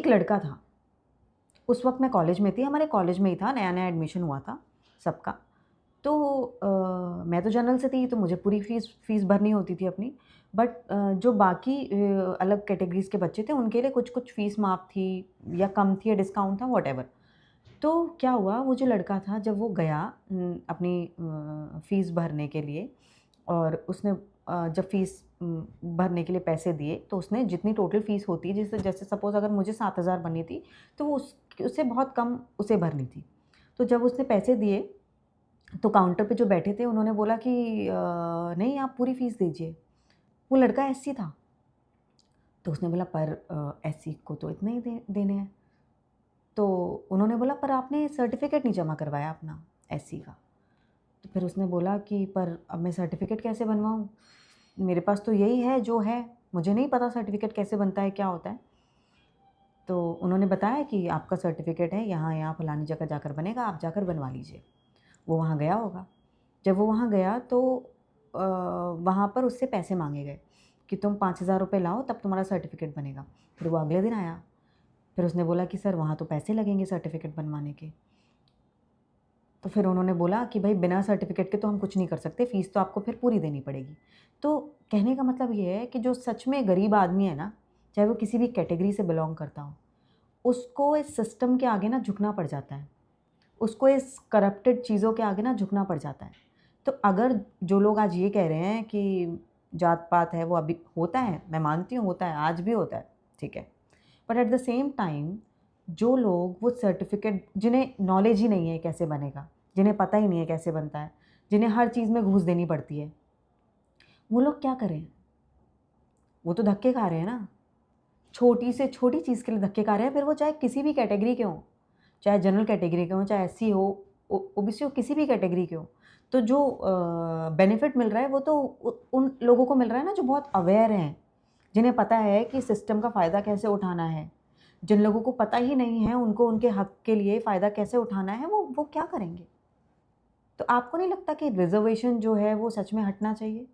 एक लड़का था, उस वक़्त मैं कॉलेज में थी, हमारे कॉलेज में ही था, नया-नया एडमिशन हुआ था सबका। तो मैं तो जनरल से थी, तो मुझे पूरी फ़ीस भरनी होती थी अपनी। बट जो बाकी अलग कैटेगरीज़ के बच्चे थे, उनके लिए कुछ-कुछ फ़ीस माफ़ थी या कम थी या डिस्काउंट था, व्हाटएवर। तो क्या हुआ, वो जो लड़का था जब वो गया अपनी फ़ीस भरने के लिए और उसने जब फ़ीस भरने के लिए पैसे दिए, तो उसने जितनी टोटल फ़ीस होती है, जैसे जैसे सपोज़ अगर मुझे 7,000 भरनी थी, तो वो उससे बहुत कम उसे भरनी थी। तो जब उसने पैसे दिए, तो काउंटर पे जो बैठे थे उन्होंने बोला कि नहीं आप पूरी फ़ीस दीजिए। वो लड़का एससी था। तो उसने बोला पर एससी को तो इतने ही देने हैं। तो उन्होंने बोला पर आपने सर्टिफ़िकेट नहीं जमा करवाया अपना एससी का। तो फिर उसने बोला कि पर अब मैं सर्टिफ़िकेट कैसे बनवाऊँ? मेरे पास तो यही है जो है, मुझे नहीं पता सर्टिफ़िकेट कैसे बनता है, क्या होता है? तो उन्होंने बताया कि आपका सर्टिफ़िकेट है यहाँ-यहाँ फलानी जगह जाकर बनेगा, आप जाकर बनवा लीजिए। वो वहाँ गया होगा। जब वो वहाँ गया तो वहाँ पर उससे पैसे माँगे गए कि तुम 5,000 रुपए लाओ तब तुम्हारा सर्टिफ़िकेट बनेगा। फिर वो अगले दिन आया। फिर उसने बोला कि सर वहाँ तो पैसे लगेंगे सर्टिफ़िकेट बनवाने के। तो फिर उन्होंने बोला कि भाई बिना सर्टिफ़िकेट के तो हम कुछ नहीं कर सकते, फ़ीस तो आपको फिर पूरी देनी पड़ेगी। तो कहने का मतलब ये है कि जो सच में गरीब आदमी है ना, चाहे वो किसी भी कैटेगरी से बिलॉन्ग करता हो, उसको इस सिस्टम के आगे ना झुकना पड़ जाता है। उसको इस करप्टेड चीज़ों के आगे ना झुकना पड़ जाता है। तो अगर जो लोग आज ये कह रहे हैं कि जात-पात है वो अभी होता है, मैं मानती हूँ होता है, आज भी होता है, ठीक है। But at the same time जो लोग वो सर्टिफ़िकेट जिन्हें नॉलेज ही नहीं है कैसे बनेगा, जिन्हें पता ही नहीं है कैसे बनता है, जिन्हें हर चीज़ में घूस देनी पड़ती है, वो लोग क्या करें? वो तो धक्के खा रहे हैं ना। छोटी से छोटी चीज़ के लिए धक्के खा रहे हैं, फिर वो चाहे किसी भी कैटेगरी के हों। चाहे जनरल कैटेगरी के हों, चाहे एससी हो, ओबीसी हो, किसी भी कैटेगरी के हों। तो जो बेनिफिट मिल रहा है वो तो उन लोगों को मिल रहा है ना जो बहुत अवेयर हैं, जिन्हें पता है कि सिस्टम का फ़ायदा कैसे उठाना है। जिन लोगों को पता ही नहीं है उनको उनके हक के लिए फ़ायदा कैसे उठाना है, वो क्या करेंगे? तो आपको नहीं लगता कि रिज़र्वेशन जो है वो सच में हटना चाहिए?